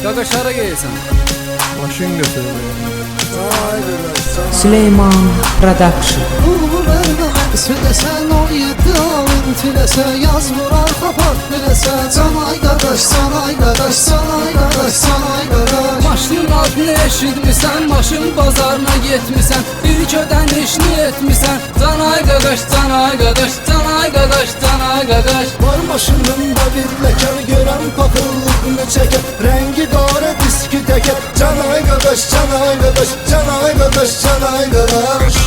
Qaqaş hara gelsən? Maşın götürür. Süleyman Production. Söylesen o iddialın tilese yaz vurar kapat bilese. Canay qardaş, canay qardaş, canay qardaş, canay qardaş. Maşının adını eşitmisən, maşın bazarına getmisən, ilk ödənişini etmisən. Canay qaqaş, canay qaqaş, canay qaqaş, canay qaqaş. Var maşınında bir ləkər görən paxıllığını çəkər. Rəngi qara diski təkər. Canay qardaş, canay qardaş, canay qardaş, canay qardaş.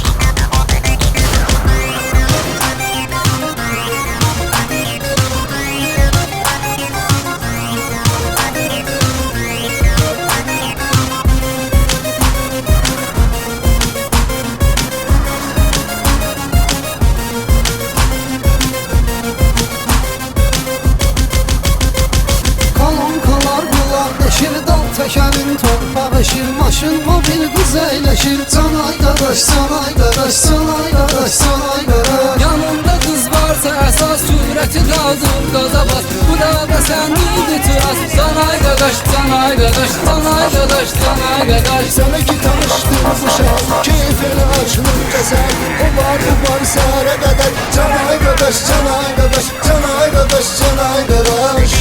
Təkərin torpaq eşir, maşın mobil qız əyləşir. Canay qardaş, canay qardaş, canay qardaş, canay qardaş. Yanında qız varsa əsas sürəti lazım qaza bas. Bu da sənlidir tıras. Canay qaqaş, canay qaqaş, canay qaqaş, canay qaqaş. Sənə ki tanışdırmışam, keyfini açılır qəsər. O var səhərə qədər. Canay qardaş, canay qardaş, canay qardaş, canay qardaş.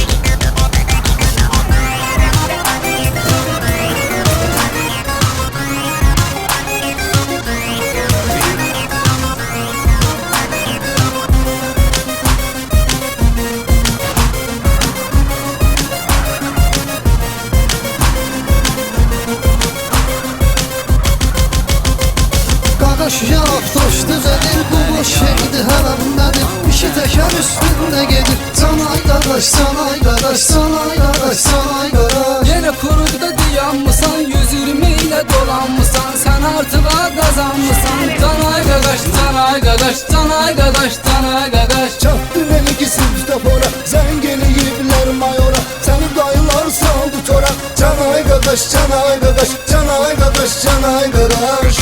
Yaraq toşdu qədir, bu boş şeydir hərəmdədir. İşi təkər üstündə gedir. Canay qardaş, canay qardaş, canay qardaş, canay qardaş. Yenə quruqda dayanmısan, 120 ilə dolanmısan. Sən artığa qazanmısan. Canay qaqaş, canay qaqaş, canay qaqaş, canay qaqaş. Çatdı məni ki sivdafora, zəng eləyiblər mayora. Səni dayılar saldı tora. Canay qardaş, canay qardaş, canay qardaş, canay qardaş.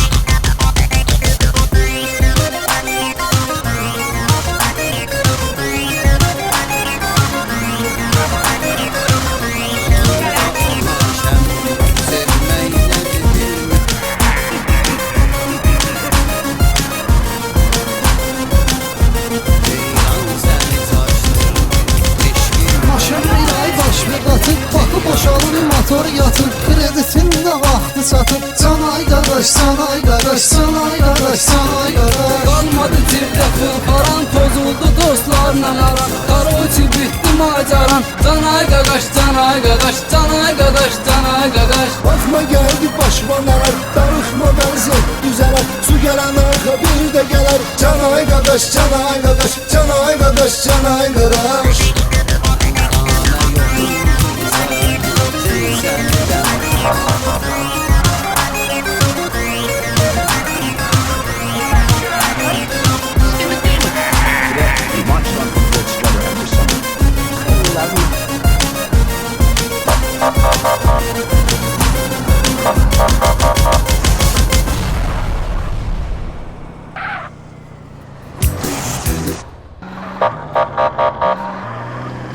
Boşalır motor yatır, kreditində vaxtı çatır. Canay qardaş, canay qardaş, canay qardaş, canay qardaş. Qalmadı cibdə pul paran, pozuldu dostlarla aran. Qaroçi bitdi macaran. Canay qaqaş, canay qaqaş, canay qaqaş, canay qaqaş. Baxma gəldi başıma nələr, darıxma vəziyyət düzələr. Su gələn arxa bir də gələr. Canay qardaş, canay qardaş, canay qardaş, canay qardaş.